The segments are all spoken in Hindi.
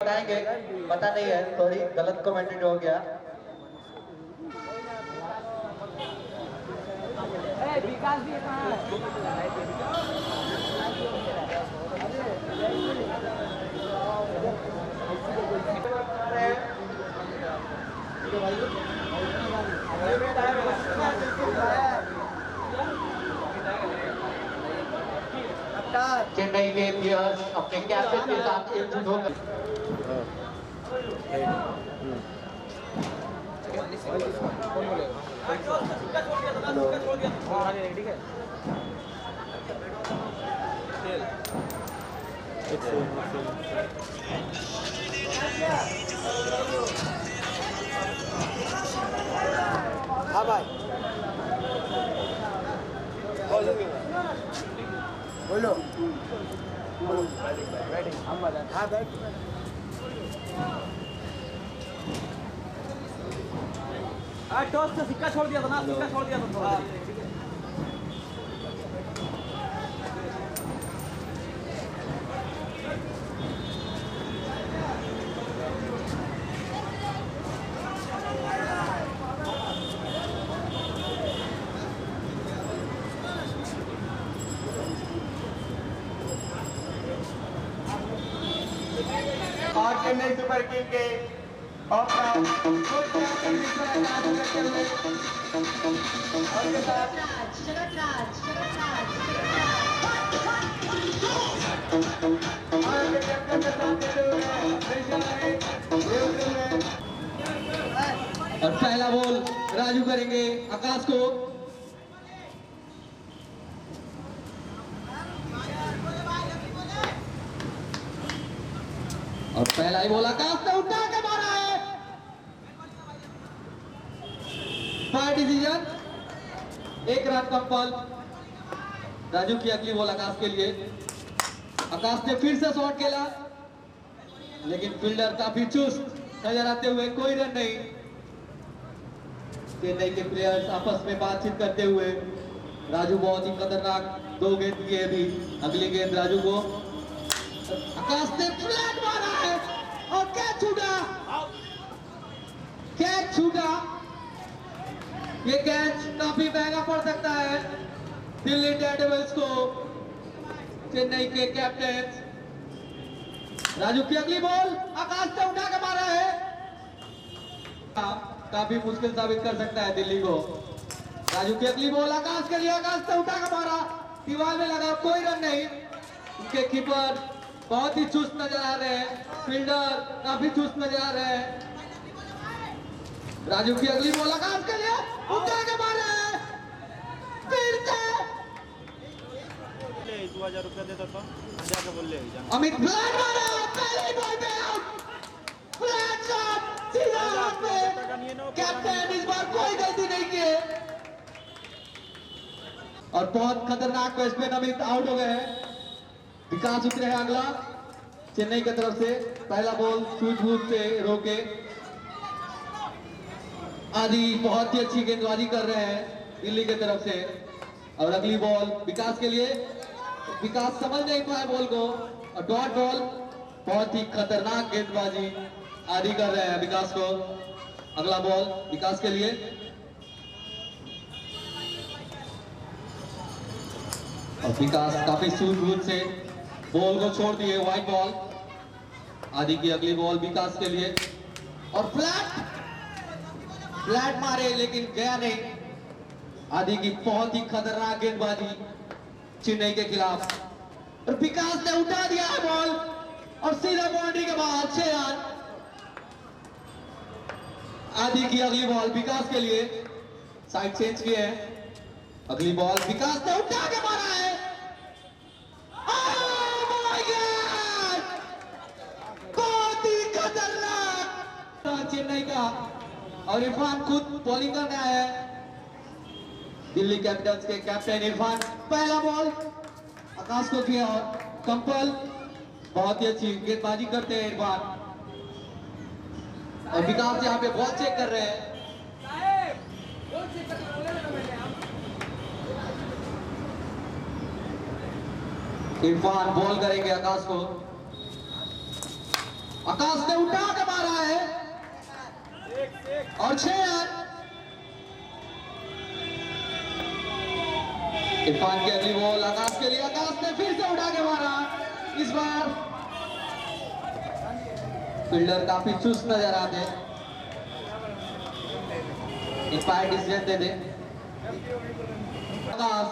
कराएंगे, पता नहीं है, सॉरी गलत कमेंटेड हो गया। विकास भी कहाँ है? चेन्नई के प्लेयर्स अपने कैप्टन के साथ एकजुट होकर हाँ भाई बोलो हाँ बैठ टॉस से सिक्का छोड़ दिया था ना, सिक्का छोड़ दिया था थोड़ा। और चेन्नई सुपर किंग के और पहला बॉल राजू करेंगे आकाश को। और पहला ही बॉल आकाश ने उठा के मारा है। Fire decision, 1 run compel. Raju की अगली बॉल आकाश के लिए। आकाश ने फिर से शॉट खेला, लेकिन फील्डर काफी चुस्त नजर आते हुए, कोई रन नहीं। चेन्नई के प्लेयर्स आपस में बातचीत करते हुए। राजू बहुत ही खतरनाक 2 गेंद किए अभी। अगली गेंद राजू को। आकाश ने फ्लैट मारा है और कैच छूटा, कैच छूटा। ये कैच काफी महंगा पड़ सकता है दिल्ली डेयरडेविल्स को। चेन्नई के कैप्टन राजू की अगली बॉल आकाश ने उठा के मारा है। काफी मुश्किल साबित कर सकता है दिल्ली को। राजू की अगली बॉल आकाश के लिए। आकाश ने उठा के मारा, दीवार में लगा, कोई रन नहीं। उनके कीपर बहुत ही चुस्त नजर आ रहे हैं, फील्डर काफी चुस्त नजर आ रहे हैं। राजू की अगली बॉल आकाश के लिए, उठा के मारा है फिर से। 2000 रुपया देता था, जाके बोल ले अमित फ्लैट मारा, पहली बॉल पे आउट। फ्लैट शॉट सीधा हाथ पे। कैप्टन इस बार कोई गलती नहीं की और बहुत खतरनाक बैट्समैन अमित आउट हो गए हैं। विकास उतरे हैं अगला चेन्नई की तरफ से। पहला बॉल सूझबूझ से रोके। आदि बहुत ही अच्छी गेंदबाजी कर रहे हैं दिल्ली की तरफ से। और अगली बॉल विकास के लिए। विकास समझ नहीं पाए बॉल को और डॉट बॉल। बहुत ही खतरनाक गेंदबाजी आदि कर रहे हैं विकास को। अगला बॉल विकास के लिए। और विकास काफी सूझबूझ से बॉल को छोड़ दिए, वाइड बॉल। आदि की अगली बॉल विकास के लिए। और फ्लैट मारे लेकिन गया नहीं। आदि की बहुत ही खतरनाक गेंदबाजी चेन्नई के खिलाफ। और विकास ने उठा दिया है बॉल और सीधा बाउंड्री के बाद 6 रन। आदि की अगली बॉल विकास के लिए। साइड चेंज किए हैं। अगली बॉल विकास ने उठा के मारा है। बहुत ही खतरनाक चेन्नई का। और इरफान खुद बॉलिंग करने आया है। दिल्ली कैपिटल्स के कैप्टन इरफान। पहला बॉल आकाश को किया और कंपल। बहुत ही अच्छी गेंदबाजी करते हैं इरफान। और विकास यहाँ पे बॉल चेक कर रहे हैं। इरफान बॉल करेंगे आकाश को। आकाश ने उठा के मारा है और 6 रन। इरफान की अगली बॉल आकाश के लिए, आकाश ने फिर से उठा के मारा। इस बार फील्डर काफी चुस्त नजर आते हैं। इंपायर डिसीजन दे दे। आकाश,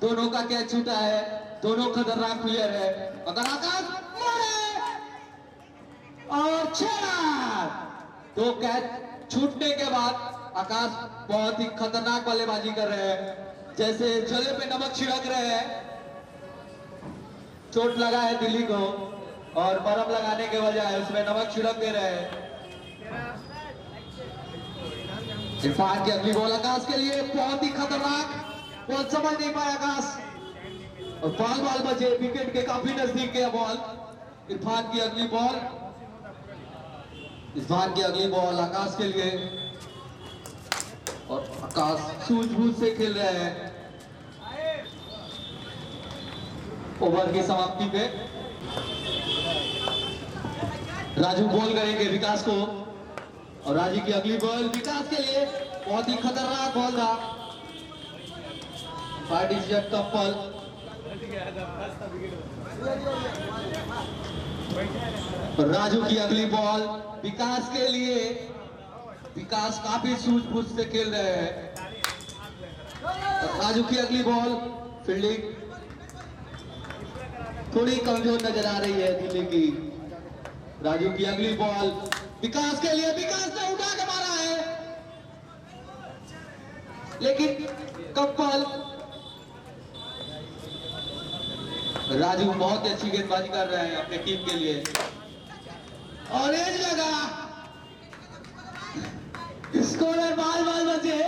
दोनों का कैच छूटा है, दोनों खतरनाक प्लेयर है। अगर आकाश मारे और 6 रन। 2 कैच छूटने के बाद आकाश बहुत ही खतरनाक बल्लेबाजी कर रहे हैं, जैसे जले पे नमक छिड़क रहे हैं। चोट लगा है दिल्ली को और बर्फ लगाने के बजाय उसमें नमक छिड़क दे रहे हैं। इरफान की अगली बॉल आकाश के लिए, बहुत ही खतरनाक बॉल, समझ नहीं पाया आकाश और बाल बचे, विकेट के काफी नजदीक गया बॉल। इरफान की अगली बॉल, इरफान की अगली बॉल आकाश के लिए और आकाश सूझबूझ से खेल रहे हैं। ओवर की समाप्ति पे राजू बॉल करेंगे विकास को और राजू की अगली बॉल विकास के लिए, बहुत ही खतरनाक बॉल था। Partition couple. राजू की अगली बॉल विकास के लिए, विकास काफी सूझबूझ से खेल रहे हैं। राजू की अगली बॉल, फील्डिंग थोड़ी कमजोर नजर आ रही है दिल्ली की। राजू की अगली बॉल विकास के लिए, विकास ने उठा के मारा है लेकिन कप्पल। राजू बहुत अच्छी गेंदबाजी कर रहे हैं अपने टीम के लिए और एज लगा। स्कोरर बाल बचे,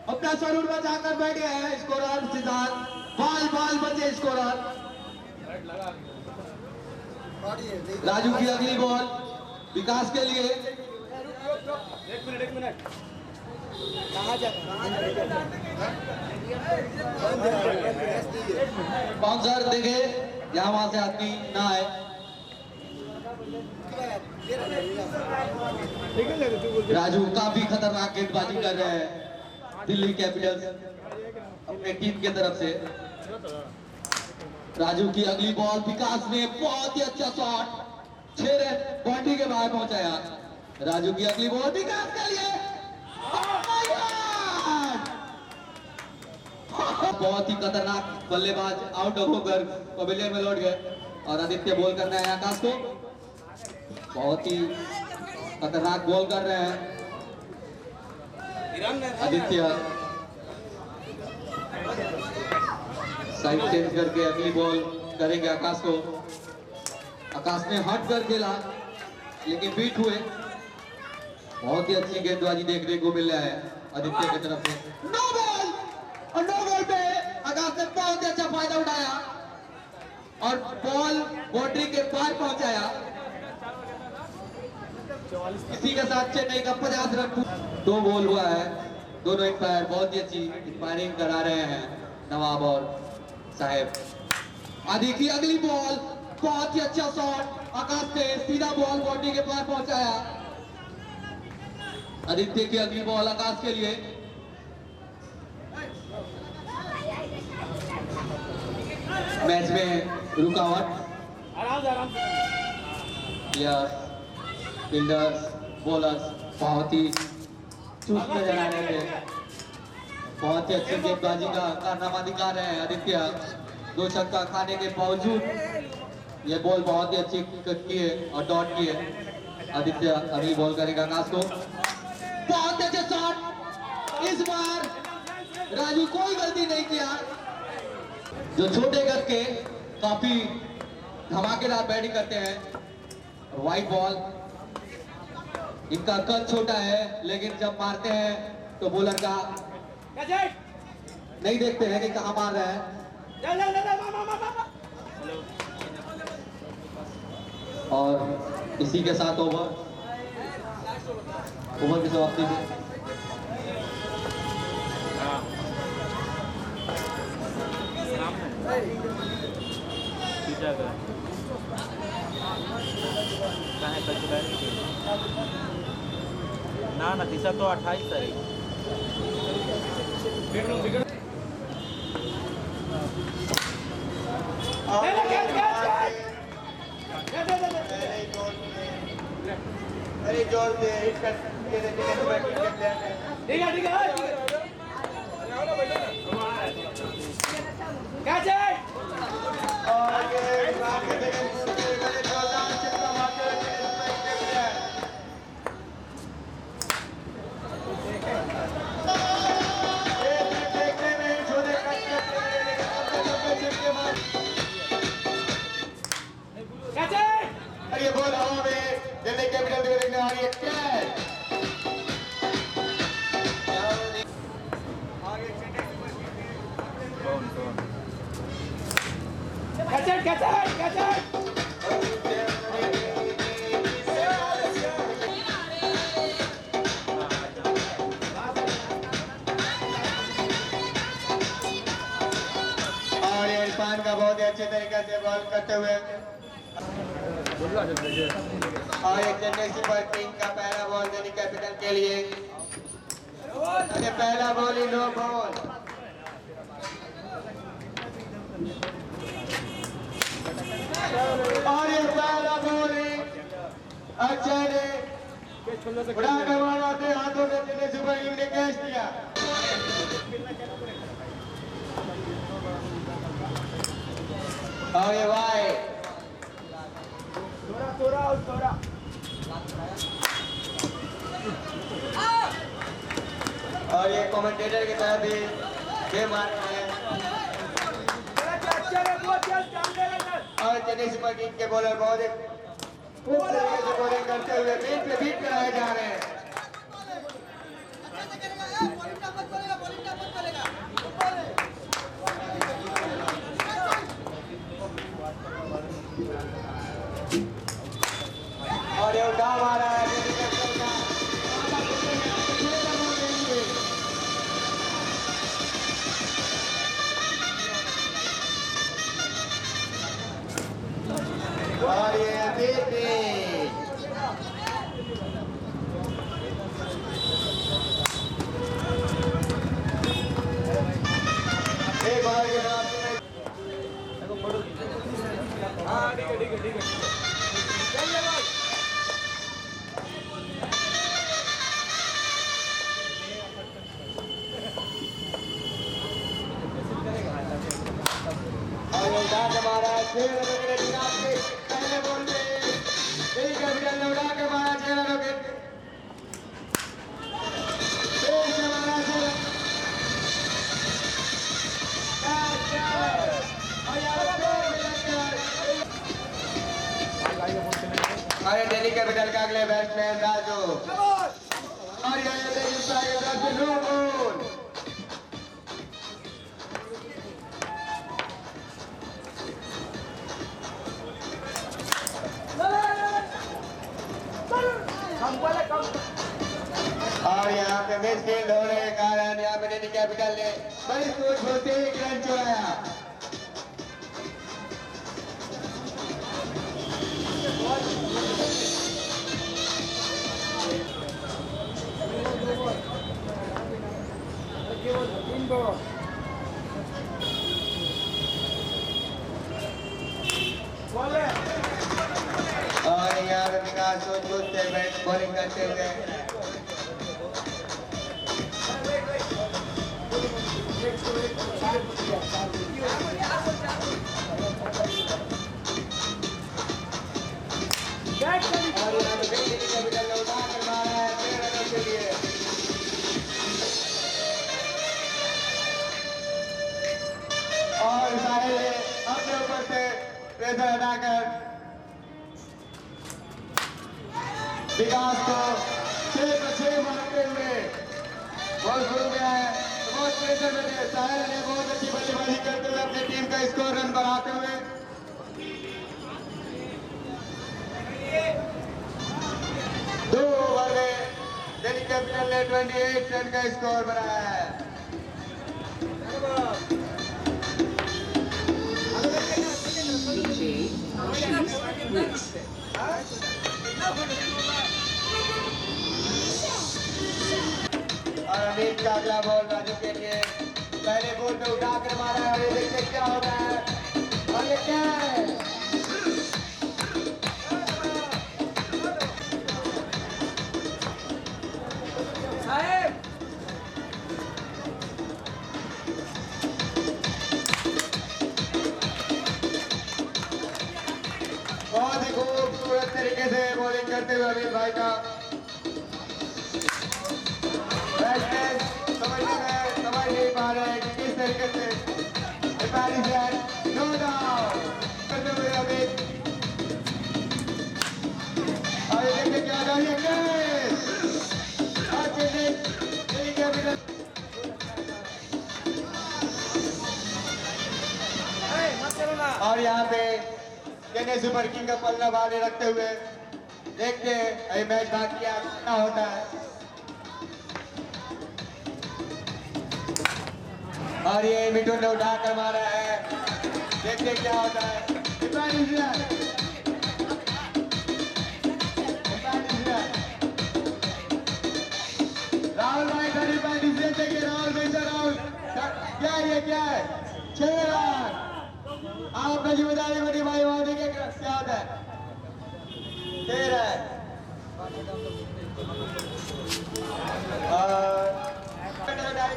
अपना स्वरूप बचाकर बैठ गए हैं स्कोरर सिद्धांत। बाल बचे स्कोरर। राजू की अगली बॉल विकास के लिए। एक मिनट बाउंसर देखे, यहाँ वहां से आदमी ना आए। राजू काफी खतरनाक गेंदबाजी कर रहे हैं दिल्ली कैपिटल्स अपने टीम की तरफ से। राजू की अगली बॉल विकास ने बहुत ही अच्छा शॉट, 6 रन बाउंड्री के बाहर पहुंचाया। राजू की अगली बॉल विकास के लिए, बहुत ही खतरनाक बल्लेबाज आउट होकर पवेलियन में लौट गए और आदित्य बॉल करना है आकाश को। बहुत ही खतरनाक बॉल कर रहे हैं आदित्य। साइड चेंज करके अगली बॉल करेंगे आकाश को। आकाश ने हट कर खेला लेकिन बीट हुए। बहुत ही अच्छी गेंदबाजी देखने को मिल रहा है आदित्य की तरफ से। नो बॉल और नो बॉल पे आकाश ने बहुत ही अच्छा फायदा उठाया और बॉल बाउंड्री के पार पहुंचाया। इसी के साथ चेन्नई का 50 रन। 2 बॉल हुआ है, दोनों एम्पायर बहुत ही अच्छी इंपायरिंग करा रहे हैं नवाब और साहेब। आदि की अगली बॉल, बहुत ही अच्छा शॉट, आकाश ने सीधा बॉल बाउंड्री के पार पहुंचाया। आदित्य की अगली बॉल आकाश के लिए। मैच में रुकावट, प्लेयर्स, फील्डर्स, बॉलर्स बहुत ही चुस्त नजर आ रहे हैं। बहुत ही अच्छी गेंदबाजी का कारनामा दिखा रहे हैं आदित्य। 2 छक्का खाने के बावजूद ये बॉल बहुत ही अच्छी की है और डॉट की है। आदित्य अगली बॉल करेगा आकाश को, बहुत अच्छे शॉट। इस बार राजू कोई गलती नहीं किया। जो छोटे गज के काफी धमाकेदार बैटिंग करते हैं। वाइट बॉल, इनका कद छोटा है लेकिन जब मारते हैं तो बॉलर का नहीं देखते हैं कि कहां मार रहे हैं। और इसी के साथ ओवर की समाप्ति में ठीक है। कहाँ है कल के बैठ ना तीसरा तो 28 तारीख अरे जोर से हिट कर ठीक है कैच है और ये आगे देखें पूरे गले जोरदार चिपका मारते हुए देखने में छोटे कैच है ये बॉल हवा में दिल्ली कैपिटल को देखने आ रही है कैच है और ये इरफान का बहुत ही अच्छे तरीके से बॉल करते हुए और ये चेन्नई सुपर किंग का पहला बॉल दिल्ली कैपिटल के लिए अरे पहला बॉल ही नो बॉल और ये पहला बॉल ही अच्छा ने उड़ा कर मारते हाथों में चेन्नई सुपर किंग ने कैच दिया और ये भाई और ये कमेंटेटर की तरफ भी ये मार रहे हैं और चेन्नई सुपर किंग के बॉलर बहुत ही खूब तरीके से बॉलिंग करते हुए बीट पे बीट कराए जा रहे हैं और ये उठा मारा है और ये बीटी एक बार के नाम ठीक है और ये उठा के मारा है 6 रनों के लिए आपके पहले बॉल पे दिल्ली कैपिटल ने उड़ा के मारा 6 रनों के फिर से मारा 6 रन अरे दिल्ली कैपिटल का अगले बैट्समैन राजू और ये नो बॉल और यहाँ पे मिस फील्ड होने के कारण यहाँ पे दिल्ली कैपिटल ने बड़ी सोच होते ही एक रन चुराया और यहाँ पे विकास सोच सोचते बैट बॉलिंग करते हुए और यहाँ पे दिल्ली कैपिटल ने उठा कर मारा है 6 रनों के लिए और साहिल ने अपने ऊपर से प्रेशर हटाकर विकास को 6 पर 6 मारते हुए बहुत शुरू गया है बहुत प्रेशर में थे साहिल ने बहुत अच्छी बल्लेबाजी करते हुए अपनी टीम का स्कोर रन बढ़ाते हुए 2 ओवर में दिल्ली कैपिटल ने 28 रन का स्कोर बनाया है DJ और अमित का अगला बॉल राजू के लिए पहले बॉल पे उठा कर मारा है और ये देखते क्या हो रहा है और ये क्या है बहुत ही खूबसूरत तरीके से बॉलिंग करते हुए अमित भाई का बैट्समैन समझ नहीं पा रहे हैं कि किस तरीके से नो डाउन करते हुए अमित और ये देखते क्या हो रहा है और चेन्नई कैपिटल और यहाँ पे चेन्नई सुपर किंग का पल्ला बाहर रखते हुए देखते हैं मैच बाकी क्या होता है और ये मिठुन ने उठा कर मारा है देखते क्या होता है राहुल भाई 35 डिसीजन देखिए राहुल भाई राहुल क्या है ये क्या है 6 रन आप अपना जिम्मेदारी बनी भाई वहां देखिए क्या होता है 6 रन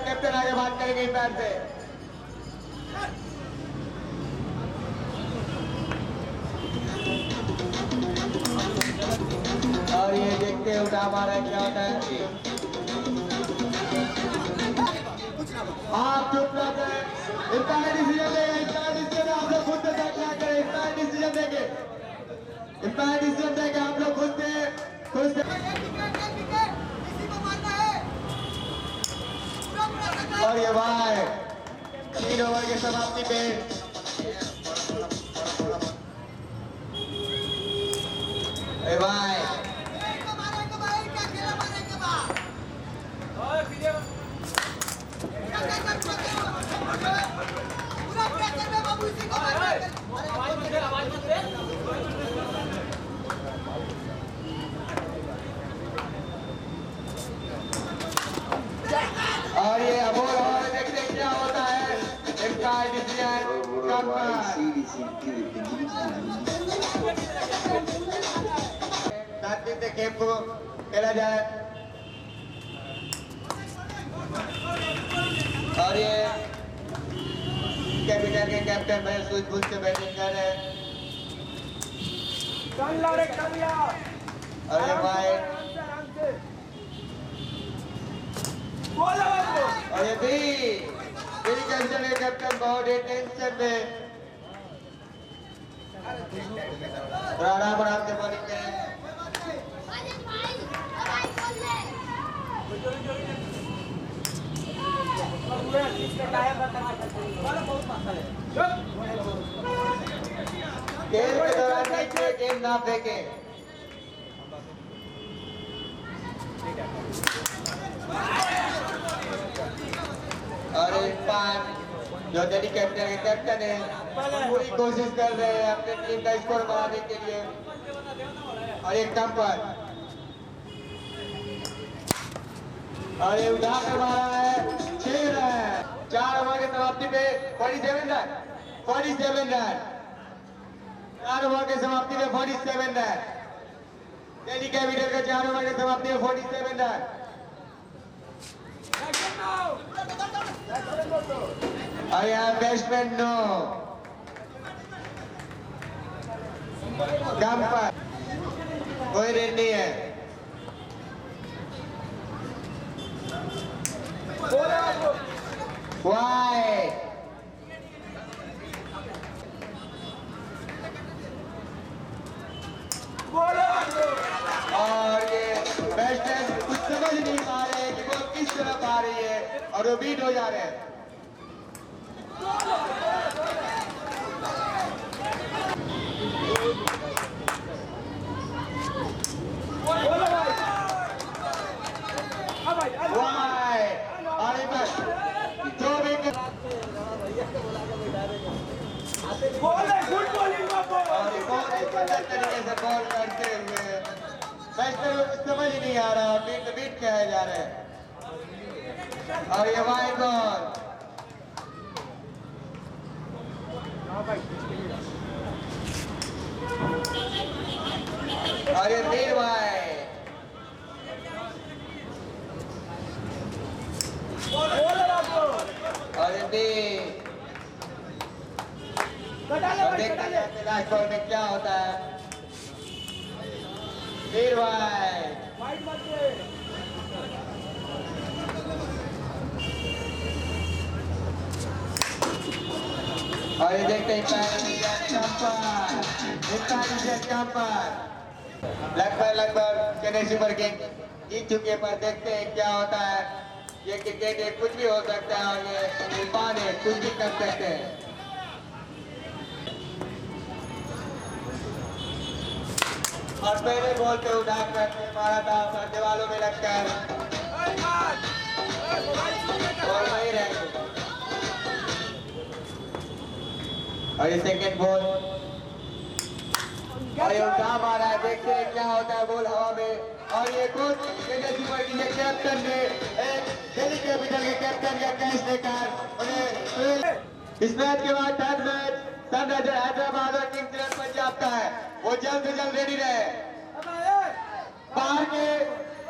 कैप्टन आगे बात करेंगे इस मैच से और ये देखते हैं उठा मारा क्या होता है आप चुप ना करें इतना डिसीजन लेगा इतना डिसीजन आप लोग खुद से फैसला करें इतना डिसीजन देंगे इतना डिसीजन देंगे आप लोग खुद से और ये भाई 3 ओवर की समाप्ति पे भाई और ये अबोल और देखते क्या होता है इनका डिसीजन से गेम को खेला जाए और ये कैपिटल के कैप्टन भाई सूझबूझ से बैटिंग कर रहे हैं अरे भाई और ये भी कैप्टन के कैप्टन बहुत ही टेंशन में राणा बना के बॉलिंग करें गेम के दौरान नीचे गेम ना फेंके और इरफान जो दिल्ली कैपिटल के कैप्टन है पूरी कोशिश कर रहे हैं अपने टीम का स्कोर बढ़ाने के लिए और एक कम पर और ये उठा कर मारा है 6 रन 4 ओवर की समाप्ति पे 47 रन 4 ओवर की समाप्ति में 47 रन दिल्ली कैपिटल का 4 ओवर की समाप्ति में 47 रन और यहाँ बैट्समैन नो कम पर कोई रन नहीं है वाई और ये बैट्समैन कुछ समझ नहीं पा रहे कि वो किस तरफ आ रही है और वो बीट हो जा रहे हैं तरीके से बॉल करते हुए मैच तो समझ ही नहीं आ रहा बीट बीट कहे जा रहे हैं और ये वाइड बॉल और ये 3 वाइड और ये 3 देखते हैं लास्ट बॉल में क्या होता है 3 वाइड और ये देखते हैं लगभग चेन्नई सुपर किंग जीत चुके पर देखते हैं क्या होता है ये क्रिकेट ये कुछ भी हो सकता है और ये इरफान है कुछ भी कर सकते हैं और पहले बॉल पे उठा कर मारा था पर दीवालों में लगकर बॉल वहीं रह गई और ये सेकंड बॉल और ये उठा मारा है देखते हैं क्या होता है बॉल हवा में और ये खुद चेन्नई सुपर किंग के कैप्टन ने दिल्ली कैपिटल के कैप्टन का कैच देकर उन्हें इस मैच के बाद थर्ड मैच सनराइजर हैदराबाद और किंग्स इलेवन पंजाब का है वो जल्द से जल्द रेडी रहे बाहर के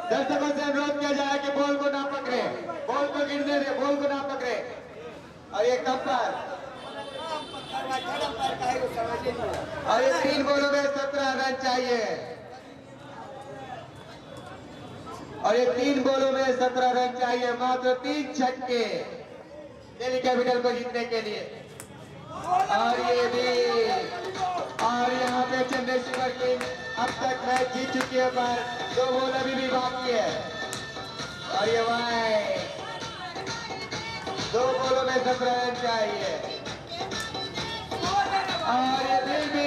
दर्शकों से अनुरोध किया जाए कि बॉल को ना पकड़े बॉल को गिरने दे बॉल को ना पकड़े और ये कंपर और ये 3 बॉलों में 17 रन चाहिए और ये 3 बॉलों में 17 रन चाहिए मात्र 3 छक्के दिल्ली कैपिटल को जीतने के लिए और ये भी और यहाँ पे चेन्नई सुपर किंग अब तक मैच जीत चुकी है पर 2 बॉल अभी भी बाकी है और ये वाइड 2 बॉलों में 17 रन चाहिए और ये भी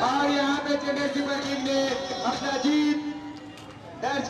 और यहाँ पे चेन्नई सुपर किंग ने अपना जीत दर्ज